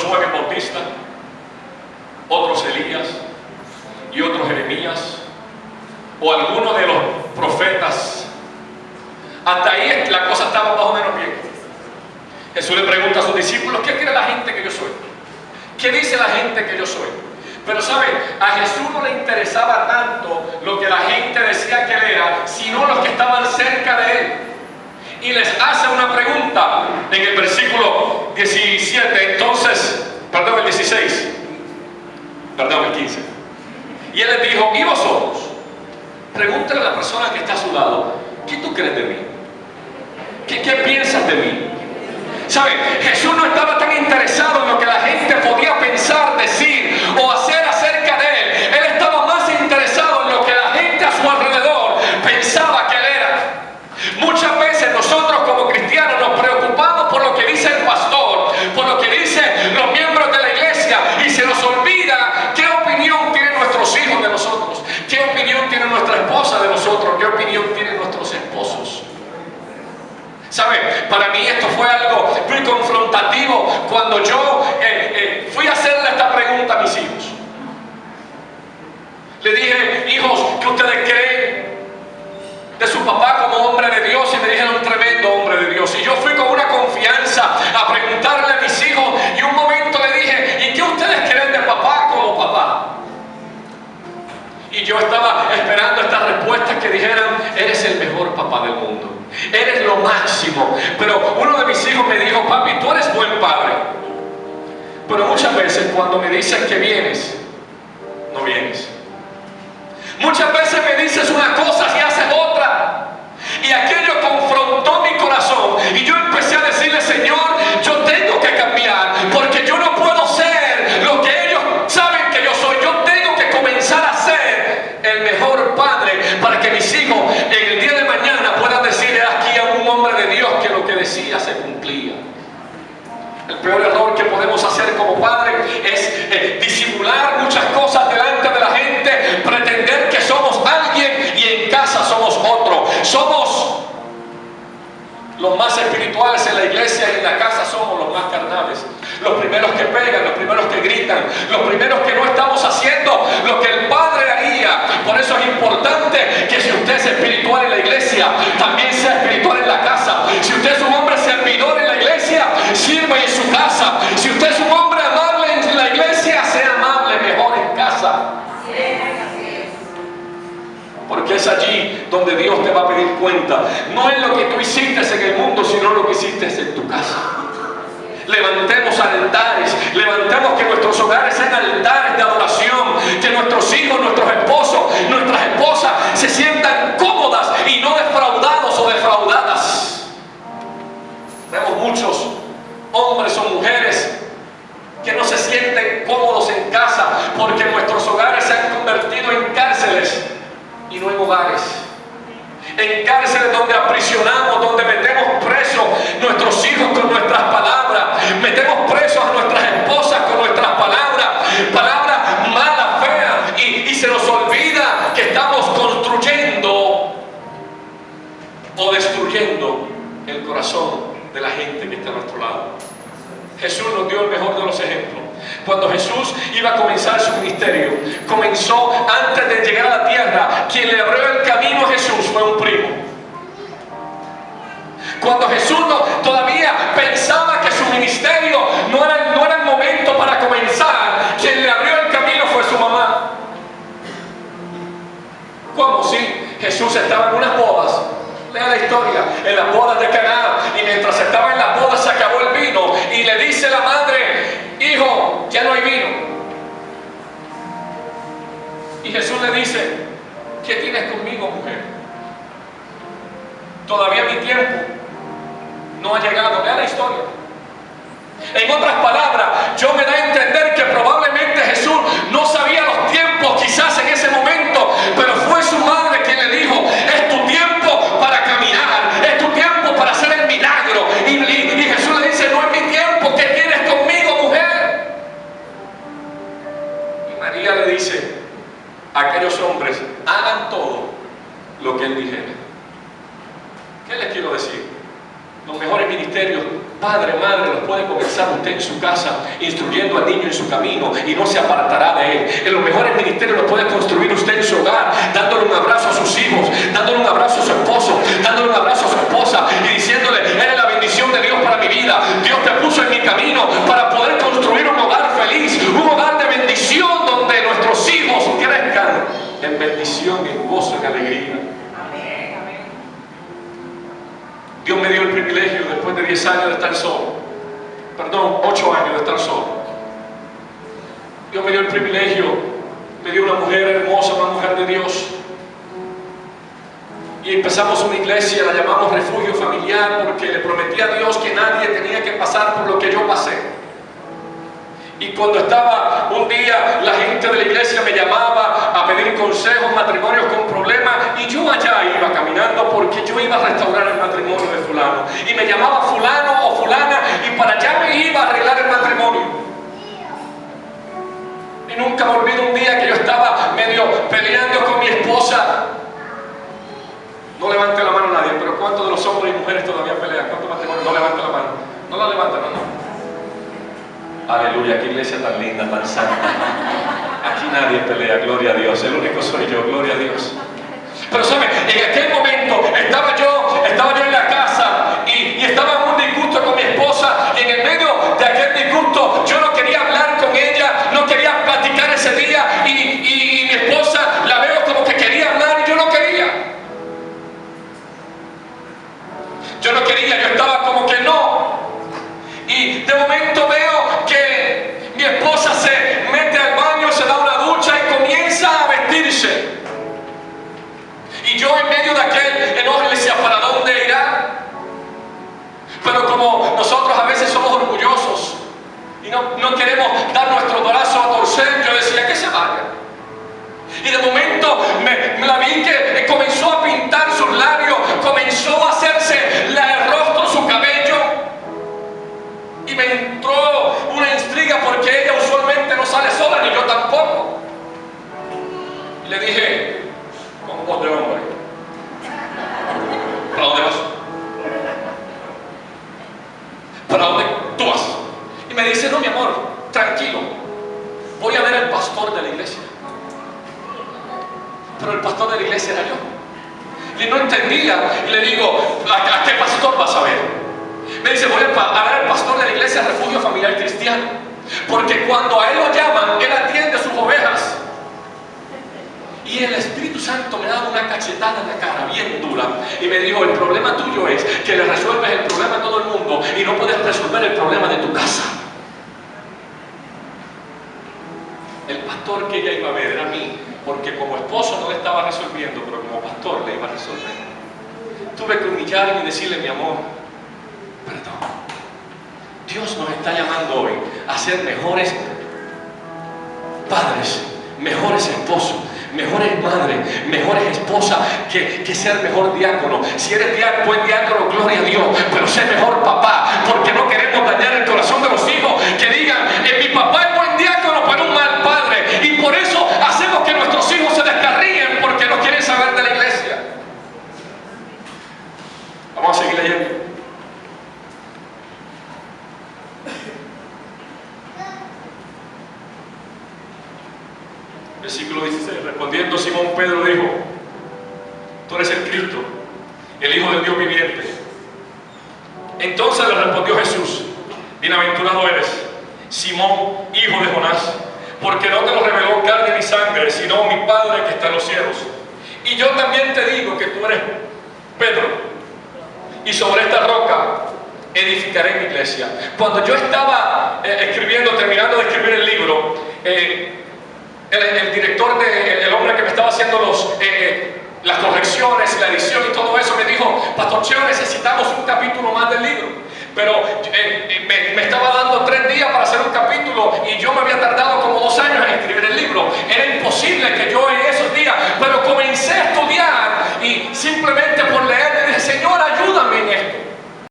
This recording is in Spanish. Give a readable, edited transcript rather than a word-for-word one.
Josué el Bautista, otros Elías y otros Jeremías, o alguno de los profetas. Hasta ahí la cosa estaba más o menos bien. Jesús le pregunta a sus discípulos: ¿qué cree la gente que yo soy? ¿Qué dice la gente que yo soy? Pero ¿saben? A Jesús no le interesaba tanto lo que la gente decía que él era, sino los que estaban cerca de él. Y les hace una pregunta en el versículo 17, el 16, el 15. Y él les dijo: ¿y vosotros? Pregúntale a la persona que está a su lado: ¿qué tú crees de mí? ¿Qué piensas de mí? ¿Saben? Jesús no estaba tan interesado en lo que la gente podía pensar, decir o hacer acerca de él. Él estaba más interesado en lo que la gente a su alrededor pensaba que él era. Muchas veces nosotros como cristianos nos preocupamos por lo que dice el pastor, por lo que dicen los miembros de la iglesia, y se nos olvida qué opinión tienen nuestros hijos de nosotros, qué opinión tiene nuestra esposa de nosotros, qué opinión tienen nuestros esposos. ¿Sabe? Para mí esto fue algo muy confrontativo cuando yo fui a hacerle esta pregunta a mis hijos. Le dije: hijos, ¿qué ustedes creen de su papá como hombre de Dios? Y me dijeron: un tremendo hombre de Dios. Y yo fui con una confianza a preguntarle a mis hijos, y un momento le dije: ¿y qué ustedes creen de papá como papá? Y yo estaba esperando estas respuestas que dijeran: eres el mejor papá del mundo, eres lo máximo. Pero uno de mis hijos me dijo: papi, tú eres buen padre, pero muchas veces cuando me dices que vienes, no vienes. Muchas veces me dices una cosa y haces otra. Y aquello confrontó mi corazón, y yo empecé a decirle: Señor, yo tengo que cambiar, porque yo no puedo ser lo que ellos saben que yo soy. Yo tengo que comenzar a ser el mejor padre, para que mis hijos en el día de mañana puedan decirle aquí a un hombre de Dios que lo que decía se cumplía. El peor error que podemos hacer como padres es disimular muchas cosas delante de la gente, pretender que somos alguien y en casa somos otro. Somos los más espirituales en la iglesia, y en la casa somos los más carnales. Los primeros que pegan, los primeros que gritan, los primeros que no estamos haciendo lo que el Padre haría. Por eso es importante que si usted es espiritual en la iglesia, también sea espiritual en la casa. Si usted es un hombre servidor en la iglesia, sirva en su casa. Si usted es un hombre amable en la iglesia, sea amable mejor en casa. Porque es allí donde Dios te va a pedir cuenta. No es lo que tú hiciste en el mundo, sino lo que hiciste en tu casa. Levantemos altares, levantemos que nuestros hogares sean altares de adoración, que nuestros hijos, nuestros esposos, nuestras esposas se sientan cómodas y no defraudados o defraudadas. Vemos muchos hombres o mujeres que no se sienten cómodos en casa, porque nuestros hogares se han convertido en cárceles y no en hogares. En cárceles donde aprisionamos, donde metemos presos nuestros hijos con nuestras palabras, metemos presos a nuestras esposas con nuestras palabras malas, feas, y se nos olvida que estamos construyendo o destruyendo el corazón de la gente que está a nuestro lado. Jesús nos dio el mejor de los ejemplos. Cuando Jesús iba a comenzar su ministerio, comenzó antes de llegar a la tierra. Quien le abrió el camino a Jesús fue un primo. Cuando Jesús todavía pensaba que su ministerio no era el momento para comenzar, quien le abrió el camino fue su mamá. ¿Cómo? Sí, Jesús estaba en unas bodas. Lea la historia, en las bodas de Caná, y mientras estaba en las bodas se acabó el vino, y le dice la madre: hijo, ya no hay vino. Y Jesús le dice: ¿qué tienes conmigo, mujer? Todavía mi tiempo no ha llegado. Lea la historia. En otras palabras, yo me da a entender que probablemente Jesús no sabía los tiempos quizás en ese momento, pero fue su madre quien le dijo: es tu tiempo para caminar, es tu tiempo para hacer el milagro. Y Jesús le dice: no es mi tiempo, ¿qué tienes conmigo, mujer? Y María le dice a aquellos hombres: hagan todo lo que él dijera. ¿Qué les quiero decir? Los mejores ministerios Padre, madre, los puede comenzar usted en su casa, instruyendo al niño en su camino y no se apartará de él. En los mejores ministerios los puede construir usted en su hogar, dándole un abrazo a sus hijos, dándole un abrazo a su esposo, dándole un abrazo a su esposa y diciéndole: eres la bendición de Dios para mi vida. Dios te puso en mi camino para poder construir un hogar feliz, un hogar de bendición donde nuestros hijos crezcan en bendición, en gozo, en alegría. Dios me dio el privilegio, después de 10 años de estar solo, 8 años de estar solo. Dios me dio el privilegio, me dio una mujer hermosa, una mujer de Dios. Y empezamos una iglesia, la llamamos Refugio Familiar, porque le prometí a Dios que nadie tenía que pasar por lo que yo pasé. Y cuando estaba un día, la gente de la iglesia me llamaba a pedir consejos, matrimonios con problemas, y yo allá iba caminando porque yo iba a restaurar el matrimonio de fulano. Y me llamaba fulano o fulana y para allá me iba a arreglar el matrimonio. Y nunca me olvido un día que yo estaba medio peleando con mi esposa. No levante la mano nadie, pero ¿cuántos de los hombres y mujeres todavía pelean? ¿Cuántos matrimonios? No levante la mano. No la levantan, no. Aleluya, qué iglesia tan linda, tan santa. Aquí nadie pelea, gloria a Dios. El único soy yo, gloria a Dios. Pero ¿sabe? En aquel momento estaba yo en la casa y estaba en un disgusto con mi esposa, y en el medio de aquel disgusto yo no quería hablar con ella, no quería platicar ese día, y mi esposa la veo como que quería hablar y yo no quería. Yo no quería, yo estaba como que no. Y de momento veo que mi esposa se mete al baño, se da una ducha y comienza a vestirse. Y yo en medio de aquel enojo le decía: ¿para dónde irá? Pero como nosotros a veces somos orgullosos y no queremos dar nuestro brazo a torcer, yo decía: que se vaya. Y de momento me la vi que comenzó a pintar sus labios, comenzó a hacerse el rostro, su cabello. Y me entró una intriga porque ella usualmente no sale sola, ni yo tampoco. Y le dije con voz de hombre: ¿para dónde vas? ¿Para dónde tú vas? Y me dice: no, mi amor, tranquilo, voy a ver al pastor de la iglesia. Pero el pastor de la iglesia era yo. Y no entendía. Y le digo: ¿a qué pastor vas a ver? Me dice: voy a ver al pastor de la iglesia Refugio Familiar Cristiano, porque cuando a él lo llaman, él atiende sus ovejas. Y el Espíritu Santo me daba una cachetada en la cara bien dura y me dijo: el problema tuyo es que le resuelves el problema a todo el mundo y no puedes resolver el problema de tu casa. El pastor que ella iba a ver era a mí, porque como esposo no le estaba resolviendo, pero como pastor le iba a resolver. Tuve que humillarme y decirle: mi amor, perdón. Dios nos está llamando hoy a ser mejores padres, mejores esposos, mejores madres, mejores esposas, que ser mejor diácono. Si eres buen diácono, gloria a Dios, pero ser mejor papá, porque no queremos dañar el corazón de los hijos que digan: mi papá es buen diácono, pero un mal padre. Y por eso hacemos que nuestros hijos se descarríen porque no quieren saber de la iglesia. Vamos a seguir leyendo. Versículo 16. Respondiendo Simón Pedro dijo: tú eres el Cristo, el Hijo del Dios viviente. Entonces le respondió Jesús: bienaventurado eres, Simón, hijo de Jonás, porque no te lo reveló carne ni sangre, sino mi Padre que está en los cielos. Y yo también te digo que tú eres Pedro, y sobre esta roca edificaré mi iglesia. Cuando yo estaba terminando de escribir el libro, el director, el hombre que me estaba haciendo las correcciones, la edición y todo eso, me dijo: Pastor Cheo, necesitamos un capítulo más del libro. Pero me estaba dando 3 días para hacer un capítulo y yo me había tardado como 2 años en escribir el libro. Era imposible que yo en